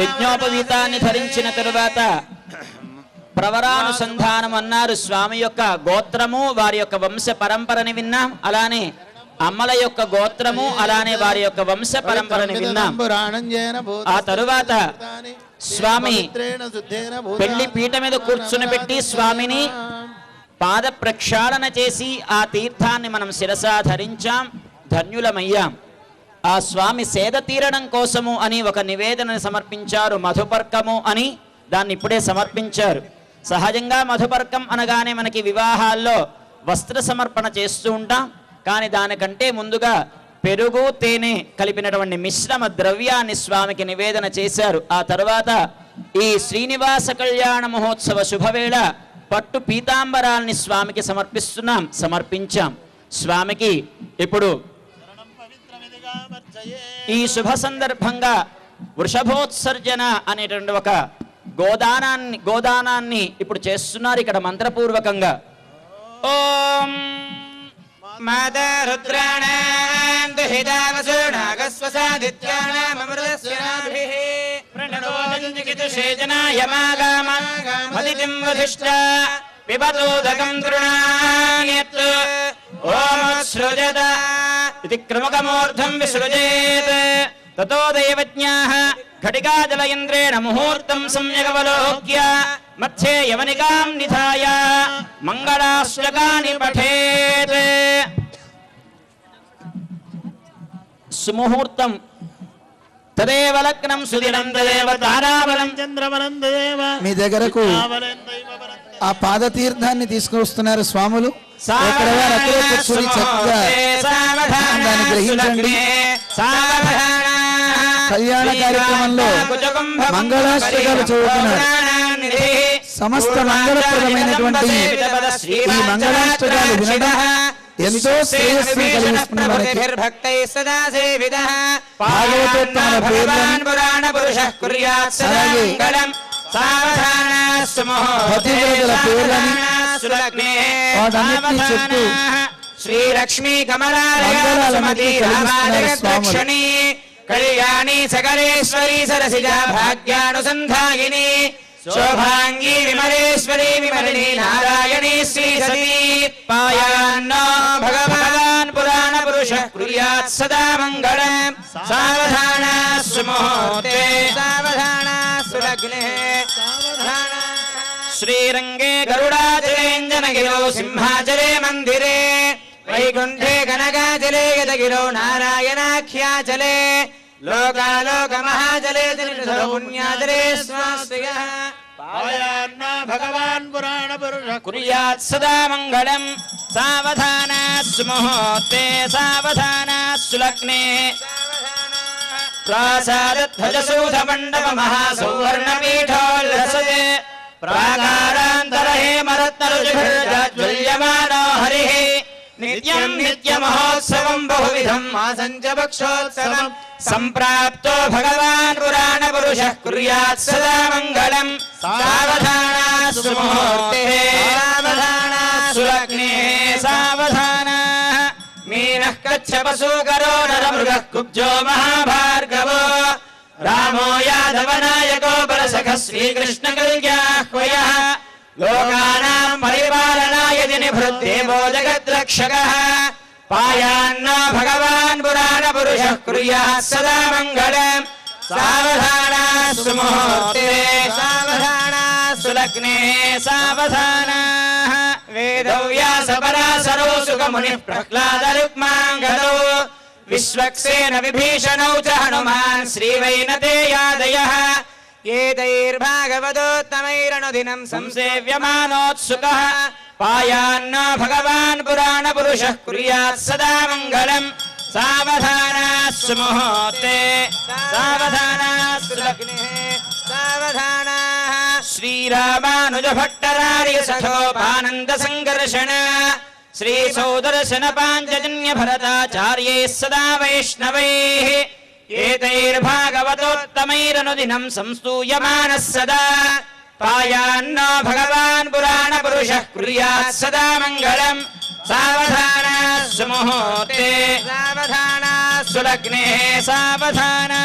యజ్ఞోపవీతాన్ని ధరించిన తరువాత ప్రవరానుసంధానం అన్నారు. స్వామి యొక్క గోత్రము వారి యొక్క వంశ పరంపరని విన్నాం. అలానే అమ్మల యొక్క గోత్రము అలానే వారి యొక్క వంశ పరంపరని విన్నాం. ఆ తరువాత స్వామి పెళ్లి పీట మీద కూర్చుని పెట్టి స్వామిని పాద ప్రక్షాళన చేసి ఆ తీర్థాన్ని మనం శిరసా ధరించాం, ధన్యులమయ్యాం. ఆ స్వామి సేద తీరడం కోసము అని ఒక నివేదనను సమర్పించారు. మధుపర్కము అని దాన్ని ఇప్పుడే సమర్పించారు. సహజంగా మధుపర్కం అనగానే మనకి వివాహాల్లో వస్త్ర సమర్పణ చేస్తూ ఉంటాం. కానీ దానికంటే ముందుగా పెరుగు తేనె కలిపినటువంటి మిశ్రమ ద్రవ్యాన్ని స్వామికి నివేదన చేశారు. ఆ తర్వాత ఈ శ్రీనివాస కళ్యాణ మహోత్సవ శుభవేళ పట్టు పీతాంబరాల్ని స్వామికి సమర్పించాం. స్వామికి ఇప్పుడు ఈ శుభ సందర్భంగా వృషభోత్సర్జన అనేటువంటి ఒక గోదానాన్ని ఇప్పుడు చేస్తున్నారు ఇక్కడ మంత్రపూర్వకంగా. ఓం మాతరుద్రాణాం దుహితావసునాగస్వసాదిత్యానాం అమృతస్యాభిః ప్రణోదంజికితుషేజనాయ మాగామదితిం వధిష్ఠా పిబతోదకం తృణాన్యత్ ఓం సృజత ఇతి క్రమకమూర్ధం విసృజేత్ తతో దైవజ్ఞాః ఘటికాజలయంద్రేణ ముహూర్తం సమ్యగవలోక్య మధ్యే యవనికాం నిధాయ మంగళాశ్లోకాని పఠేత్. సుముహూర్తం తదేవ లగ్నం సుదినం తదేవ తారాబలం చంద్రబలం తదేవ. మీ దగ్గరకు ఆ పాదతీర్థాన్ని తీసుకొస్తున్నారు స్వాములు. దాన్ని గ్రహించండి. కళ్యాణ కార్యక్రమంలో మంగళాష్టకాలు చదువుతున్నారు. సమస్త మంగళప్రదమైనటువంటి ఈ మంగళాష్టకాలు వినడం ఎంతో శ్రేయస్సును కలిగిస్తున్న వారికి భాగవతోత్తముల పేర్లను భక్తివేదుల పేర్లని వాటన్నిటినీ చెప్తూ శ్రీలక్ష్మీ కమలాలక్ష్మీ కళ్యాణి సకలేశ్వరీ సరసిజా భాగ్యానుసంధాయిని శోభాంగీ విమలేశ్వరీ విమలిని నారాయణీ శ్రీ సతీ పాయాన్నో భగవాన్ పురాణ పురుష కుర్యాత్ సదా మంగళం. సావధానా సుముహూర్తే సావధానా సులగ్నే సావధానా. శ్రీరంగే గరుడాచలేంజనగిరో సింహాచలే మందిరే వైకుంఠే కనకాచలే యదగిరో నారాయణాఖ్యాచలే లోకాలోక మహాచలే పుణ్యాచలే స్వాస్తిగః పాయాన్నా భగవాన్ పురాణ పురుష కుర్యాత్ సదా మంగళం. సావధానా సుముహూర్తే సావధానా సులగ్నే ప్రాసాదధ్వజసూధ మండప మహాసౌవర్ణపీఠోల్లసతే ప్రాకారాంతరహేమరత్నరుచిభిర్జాజ్వల్యమానో హరిః నిత్యం నిత్యమహోత్సవం బహువిధం మాసంచభక్షోత్సవం సంప్రాప్తో భగవాన్ పురాణ పురుషః కుర్యాత్ సదా మంగళం. సావధానా సుముహూర్తే సావధానా సులగ్నే సావధానా. మీనః కచ్చపశూకరో నరమృగః కుబ్జో మహాభార్గవో రామో యాదవనాయకో బలసఖ శ్రీకృష్ణ కల్యాహ్వయః లోకానాం పరిపాలనాయ నిభృద్దేవో జగద్రక్షకః పాయాన్నో భగవాన్ పురాణ పురుషః కుర్యాత్ సదా మంగళం. సావధానా సుముహూర్తే సావధానా సులగ్నే సావధానా. వేదవ్యాస పరాశరో సుఖమునిః ప్రహ్లాద రుక్మాంగదో విశ్వక్సేన విభీషణౌ చ హనుమాన్ శ్రీవైనతేయాదయః ఏతైర్భాగవతోత్తమైరనుదినం సంసేవ్యమానోత్సుకః పాయాన్నో భగవాన్ పురాణ పురుషః కుర్యాత్ సదా మంగళం. సావధానా సుముహూర్తే సావధానా సులగ్నే సావధానా. శ్రీరామానుజ భట్టరార్య సఖోపానంద సంఘర్షణ శ్రీ సౌదర్శన పాంచజన్య భరతాచార్యైః సదా వైష్ణవైః ఏతైర్భాగవతోత్తమైరనుదినం సంస్తూయమానః సదా పాయాన్నో భగవాన్ పురాణ పురుషః కుర్యాత్ సదా మంగళం. సావధానా సుముహూర్తే సావధానా సులగ్నే సావధానా.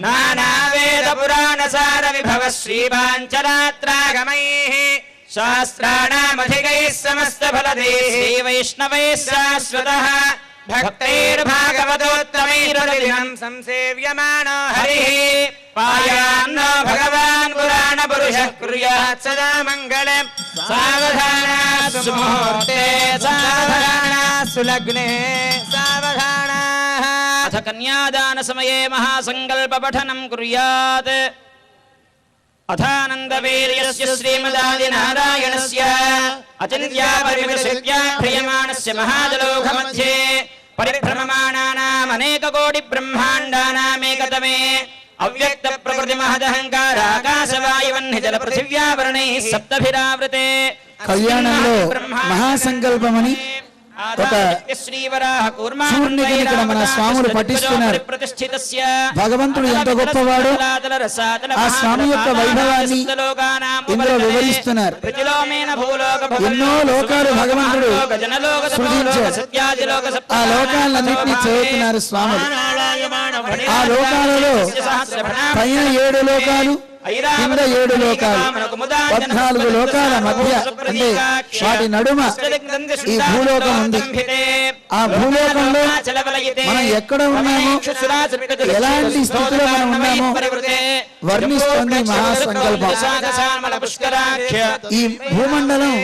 నానావేద పురాణ సార విభవ శ్రీవాంచరాత్రాగమైః శాస్త్రాణామధికైః సమస్త ఫలదైః శ్రీ వైష్ణవైః శాశ్వతః భక్తైర్భాగవతోత్తమైర్దినం సంసేవ్యమానో హరిః పాయాన్నో భగవాన్ పురాణ పురుషః కుర్యాత్ సదా మంగళం సావధానా సుముహూర్తే సావధానా సులగ్నే సావధానా అథ కన్యాదాన సమయే మహాసంకల్ప పఠనం కుర్యాత్ అథానందవీర్యస్య శ్రీమదాదినారాయణస్య అచింత్యాపరిమితశక్త్యా క్రియమాణస్య మహాజలోక మధ్యే పరిభ్రమమాణానాం అనేక కోటి బ్రహ్మాండానామేకతమే అవ్యక్త ప్రకృతి మహదహంకారాకాశవాయువన్నిజల పృథివ్యావరణైః సప్తభిరావృతే కళ్యాణంలో మహాసంకల్పమని ఒక చూర్ణిని ఇక్కడ మన స్వాములు పఠిస్తున్నారు. భగవంతుడు ఎంత గొప్పవాడో ఆ స్వామి యొక్క వైభవాన్ని ఇందులో వివరిస్తున్నారు. ఎన్నో లోకాలు భగవంతుడు సృజించారు. ఆ లోకాలన్నింటినీ చదువుతున్నారు స్వాములు. ఆ లోకాలలో పైన 7 లోకాలు, కింద 7 లోకాలు, 14 లోకాల మధ్య అంటే వాటి నడుమ ఈ భూలోకం ఉంది. ఆ భూలోకంలో మనం ఎక్కడ ఉన్నామో, ఎలాంటి స్థితిలో మనం ఉన్నామో వర్ణిస్తుంది మహాసంకల్పం. ఈ భూమండలం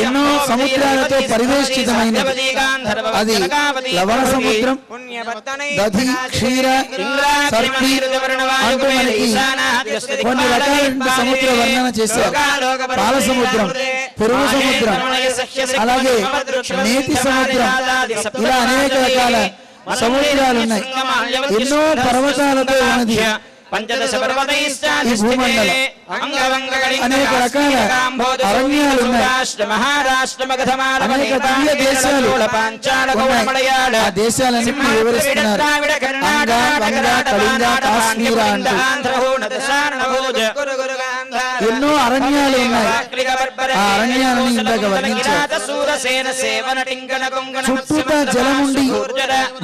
ఎన్నో సముద్రాలతో పరివేష్టితమైనది. అది లవణ సముద్రం, దధి, క్షీర, సర్పి అంటూ మనకి కొన్ని రకాల సముద్ర వర్ణన చేశారు. పాల సముద్రం, పురుగు సముద్రం, అలాగే నేతి సముద్రం, ఇలా అనేక రకాల సముద్రాలు ఉన్నాయి. ఎన్నో పర్వతాలతో ఉన్నది ఈ భూమండలం. అనేక రకాల అరణ్యాలు ఉన్నాయి. అనేక దివ్య దేశాలు ఉన్నాయి. ఆ దేశాలన్నింటినీ వివరిస్తున్నారు. అంగ, వంగ, కళింగ, కాశ్మీర అంటూ ఎన్నో అరణ్యాలు ఉన్నాయి. ఆ అరణ్యాలను ఇందాక వర్ణించారు. చుట్టూతా జలముండి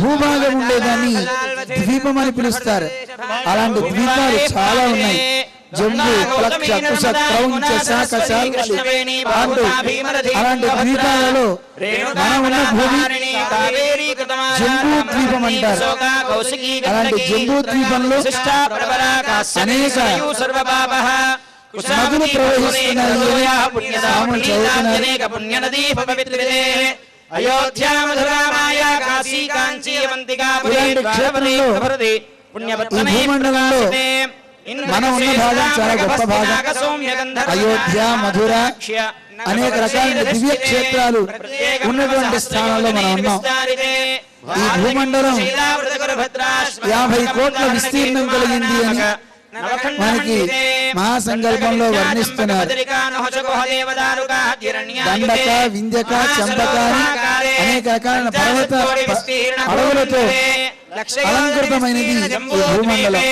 భూభాగం ఉండేదాన్ని ద్వీపం అని పిలుస్తారు. అలాంటి ద్వీపాలు చాలా ఉన్నాయి. జంబు, ప్లక్ష, కుశ, క్రౌంచ, శాఖ, శాల్మలి అంటూ అలాంటి ద్వీపాలలో మనం ఉన్న భూమి జంబూ ద్వీపం అంటారు. అలాంటి జంబూ ద్వీపంలో అనేక నదులు ప్రవహిస్తున్నాయి. స్వాములు చదువుతున్నారు. అయోధ్యా మధురా మాయా కాశీ కాంచీ అవంతికా ఈ భూమండలంలో మనం ఉన్న భాగం చాలా గొప్ప భాగం. అయోధ్య, మధుర అనేక రకాల దివ్య క్షేత్రాలు ఉన్నటువంటి స్థానంలో మనం ఉన్నాం. ఈ భూమండలం 50 కోట్ల విస్తీర్ణం కలిగింది అని మనకి మహాసంకల్పంలో వర్ణిస్తున్నారు. దండక, వింధ్యక, చంపక అనేక రకాల పర్వత అడవులతో అలంకృతమైనది ఈ భూమండలం.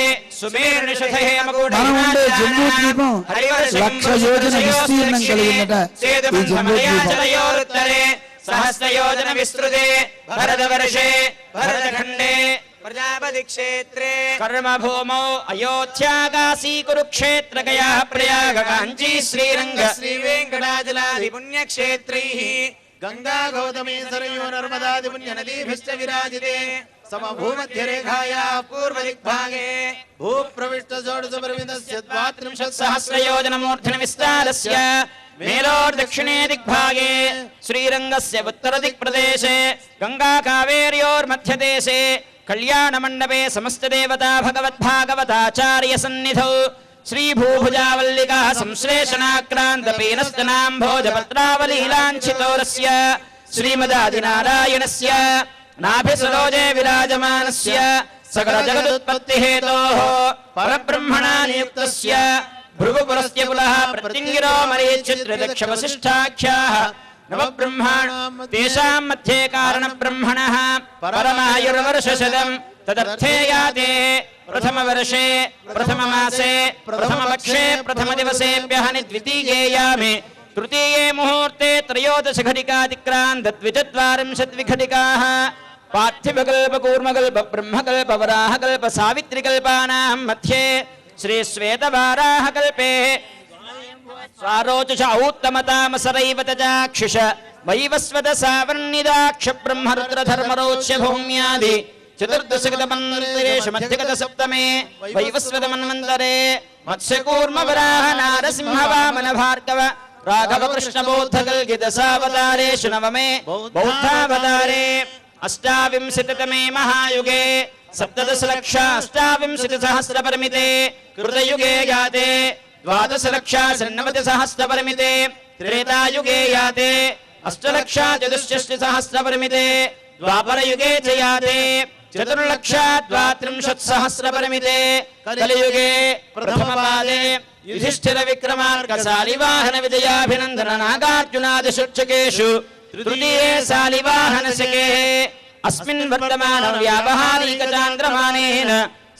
మనం ఉండే జంబూ ద్వీపం 1,00,000 యోజన విస్తీర్ణం కలిగినట. ఈ జంబూ ద్వీపం సహస్రయోజన విస్తృతే భరతవర్షే భరతఖండే ప్రజాపతి క్షేత్రే కర్మభూమౌ అయోధ్యా కాశీ కురుక్షేత్ర గయా ప్రయాగ కాంచీ శ్రీరంగ శ్రీ వెంకటాచలాది పుణ్యక్షేత్రైః గంగా గౌతమీ సరయూ నర్మదాది పుణ్యనదీభిశ్చ విరాజితే సమభూమధ్యరేఖాయాः పూర్వదిగ్భాగే భూప్రవిష్టజోడుసపరిమితస్య 32 సహస్రయోజనమూర్ధ్ని విస్తారస్య మేలోర్దక్షిణే దిగ్భాగే శ్రీరంగస్య ఉత్తరదిక్ప్రదేశే గంగా కావేర్యోర్మధ్యదేశే కళ్యాణమండపే సమస్తదేవతా భగవద్భాగవతాచార్య సన్నిధౌ శ్రీభూభుజావల్లికా సంశ్లేషణాక్రాంతపీనస్తనాంభోజపత్రావలీలాంఛితోరస్య శ్రీమదాదినారాయణస్య నాభిసరోజే విరాజమానస్య సకల జగదుత్పత్తిహేతోః పరబ్రహ్మణా నియుక్తస్య భృగుపురస్య పులః ప్రత్యంగిరో మరీచిత్రదక్షవశిష్టాఖ్యాః నవబ్రహ్మాణో తేషాం మధ్యే కారణబ్రహ్మణః పరమాయుర్వర్షశతం తదర్థే యాతే ప్రథమవర్షే ప్రథమమాసే ప్రథమపక్షే ప్రథమదివసేభ్యః ద్వితీయే యామే తృతీయే ముహూర్తే త్రయోదశ ఘటికాతిక్రాంత 42 ఘటికాः పార్థివకల్ప కూర్మకల్ప బ్రహ్మకల్ప వరాహకల్ప సావిత్రికల్పానాం మధ్యే శ్రీ శ్వేతవారాహకల్పే స్వారోచుష ఔత్తమతామసరైవ తజాక్షుష వైవస్వత సావర్ణిదాక్ష బ్రహ్మరుద్రధర్మరోచ్య భౌమ్యాది చతుర్దశగతమన్వంతరేషు మధ్యగత సప్తమే వైవస్వత మన్వంతరే మత్స్యకూర్మ వరాహ నారసింహ వామన భార్గవ రాఘవ కృష్ణ బౌద్ధ కల్కి దశావతారేషు నవమే బౌద్ధావతారే అష్టావింశతితమే మహాయుగే సప్తదశలక్షాష్టావింశతిసహస్రపరిమితే కృతయుగే యాతే ద్వాదశలక్షాషण्णवतिसहस्रपरिमिते त्रेतायुगे याते अष्टलक्षाचतुष्षष्टिसहस्रपरिमिते द्वापरयुगे च याते चतुर्लक्षाद्वात्रिंशत्सहस्रपरिमिते कलियुगे प्रथमपादे युधिष्ठिरविक्रमार्कशालिवाहन विजयाभिनन्दन नागार्जुनादिषुक्षकेषु तृतीये शालिवाहनशके अस्मिन् वर्तमान व्यावहारिकचान्द्रमानेन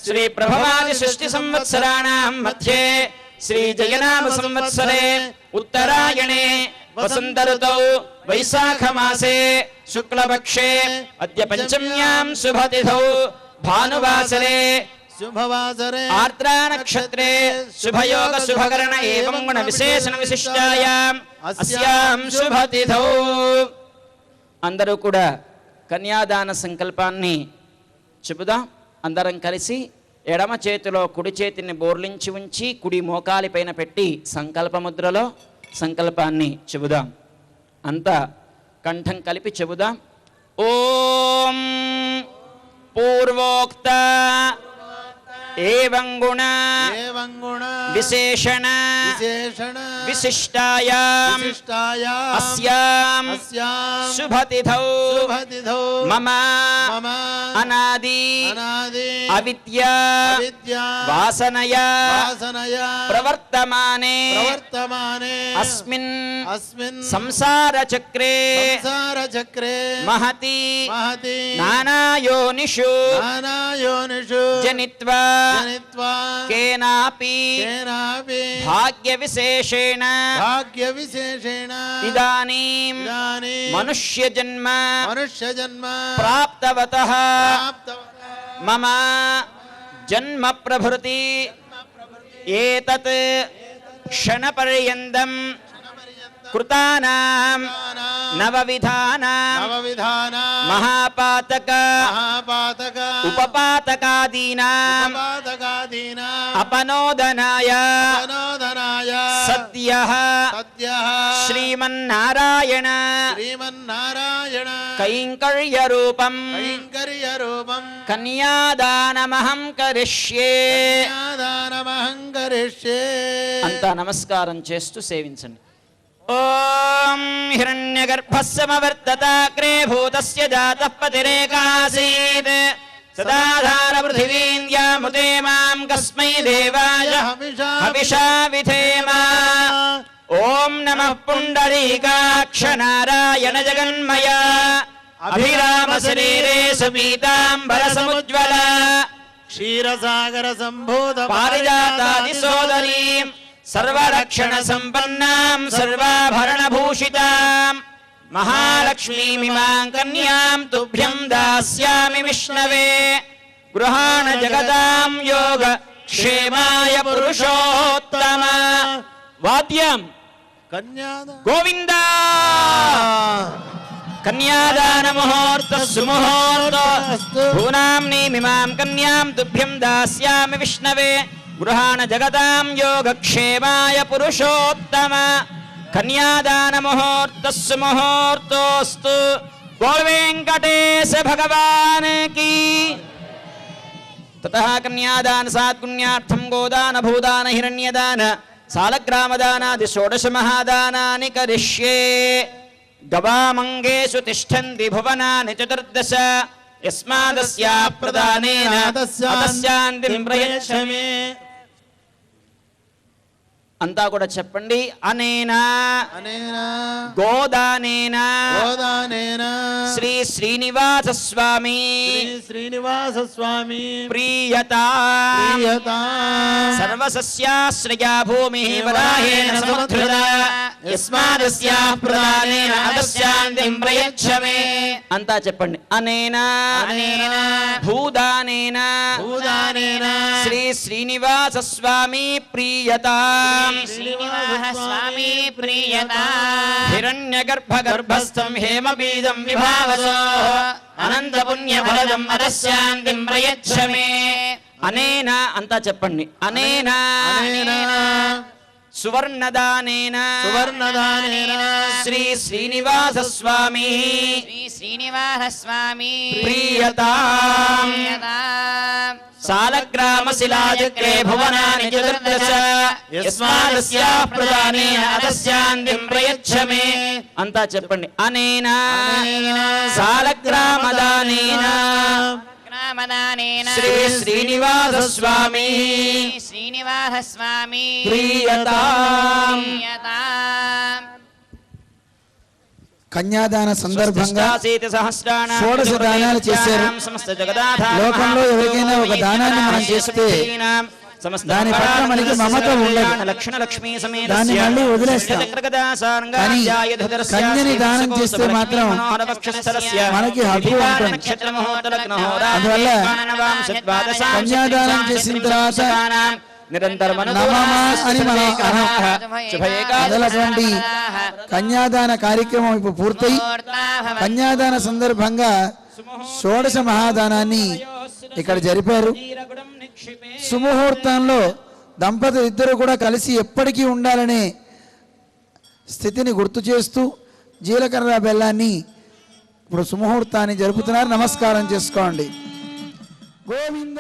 श्री प्रभवादि षष्टि संवत्सराणां मध्ये श्री जयनाम संवत्सरे उत्तरायणे वसंत ऋतौ वैशाख मासे शुक्लपक्षे अद्य पंचम्यां शुभतिथौ भानुवासरे शुभवासरे आर्द्रा नक्षत्रे शुभयोग शुभकरण एवं गुण विशेषण विशिष्टायां अस्यां शुभतिथौ అందరూ కూడా కన్యాదాన సంకల్పాన్ని చెబుదాం. అందరం కలిసి ఎడమ చేతిలో కుడి చేతిని బోర్లించి ఉంచి కుడి మోకాలి పైన పెట్టి సంకల్పముద్రలో సంకల్పాన్ని చెబుదాం. అంతా కంఠం కలిపి చెబుదాం. ఓం పూర్వోక్త ఏవం గుణ విశేషణ విశిష్టాయాం అస్యాం శుభతిథౌ మమ అనాది అవిద్యా వాసనయా ప్రవర్తమానే అస్మిన్ సంసార చక్రే మహతి నానాయోనిషు జనిత్వా కేనాపి భాగ్య విశేషేణ ఇదానీం మనుష్య జన్మ ప్రాప్తవతః మమ జన్మ ప్రభృతి ఏతత్ క్షణపర్యంతం కృతానాం నవవిధానాం మహాపాతక ఉపపాతకాదీనాం అపనోదనాయ సద్యః శ్రీమన్నారాయణ కైంకర్యరూపం కన్యాదానమహం కరిష్యే. అంతా నమస్కారం చేస్తూ సేవించండి. ఓం హిరణ్యగర్భస్సమవర్తతాగ్రే భూతస్య జాతః పతిరేకాసీత్ సదాధార పృథివీంద్యాముతే మాం కస్మై దేవాయ హవిషా విధేమ. ఓం నమః పుండరీకాక్ష నారాయణ జగన్మయ అభిరామ శరీరే సుపీతాంబర సముజ్వల క్షీరసాగర సంభూత పారిజాతాది సోదరీం సర్వరక్షణ సంపన్నాం సర్వాభరణ భూషితాం మహాలక్ష్మీమిమాం కన్యాం తుభ్యం దాస్యామి విష్ణవే. గృహాణ జగదాం యోగ క్షేమాయ పురుషోత్తమ. వాద్యం గోవింద. కన్యాదాన ముహూర్త సుముహూర్త భూనాంనీమిమాం కన్యాం తుభ్యం దాస్యామి విష్ణవే. గృహాణ జగదాం యోగక్షేమాయ పురుషోత్తమ. కన్యాదాన ముహూర్త సుముహూర్తోస్తు. గోల్ వెంకటేశ భగవాన్ కీ. తతః కన్యాదాన సాత్పుణ్యార్థం గోదాన భూదాన హిరణ్యదాన సాలగ్రామదానాది షోడశ మహాదానాని కరిష్యే. గవామంగేషు తిష్టంతి భువనాని చతుర్దశ యస్మాదస్యా ప్రదానేన తస్యాంతిం ప్రయచ్చమే. అంతా కూడా చెప్పండి. అనేనా గోదానేన శ్రీ శ్రీనివాస స్వామి శ్రీ శ్రీనివాస స్వామి ప్రియతా ప్రియతా సర్వసస్యాశ్రయా భూమి వరాహేణ సముద్ధృత యస్మాదస్యాః ప్రదానేన అదస్యాంతిం ప్రయచ్చమే. అంతా చెప్పండి. అనేన భూదానేన శ్రీ శ్రీనివాస స్వామి ప్రియతా స్వామి ప్రియతా హిరణ్యగర్భగర్భస్థం హేమబీజం విభావసో అనంత పుణ్యఫలదం అదస్యాంతిం ప్రయచ్చమే. అనేన అంతా చెప్పండి. అనేన సువర్ణదానేన శ్రీ శ్రీనివాస స్వామి శ్రీ శ్రీనివాస స్వామి ప్రియతాం సాలగ్రామ శిలాచక్రే భువనాని చతుర్దశ యస్మాదస్యాః ప్రదానేన అదస్యాంతిం ప్రయచ్చమే. అంతా చెప్పండి. అనేన సాలగ్రామదానేన శ్రీ శ్రీనివాస స్వామి శ్రీనివాస స్వామి ప్రియతాం కన్యాదాన సందర్భంగా సహస్రాణాం షోడశ దానాలు చేశారు. లోకంలో ఎవరికైనా ఒక దానాన్ని మనం చేస్తే దాని పట్ల మనకి మమత ఉండదు, దాన్ని మళ్ళీ వదిలేస్తాం. కానీ కన్యని దానం చేస్తే మాత్రం మనకి హక్కు ఉంటుంది. అందువల్ల కన్యాదానం చేసిన తర్వాత నమమా అని మనం మొదలటువంటి కన్యాదాన కార్యక్రమం ఇప్పుడు పూర్తయి కన్యాదాన సందర్భంగా షోడశ మహాదానాన్ని ఇక్కడ జరిపారు. సుముహూర్తంలో దంపతులు ఇద్దరు కూడా కలిసి ఎప్పటికీ ఉండాలనే స్థితిని గుర్తు చేస్తూ జీలకర్ర బెల్లాన్ని ఇప్పుడు సుముహూర్తాన్ని జరుపుతున్నారు. నమస్కారం చేసుకోండి. గోవింద.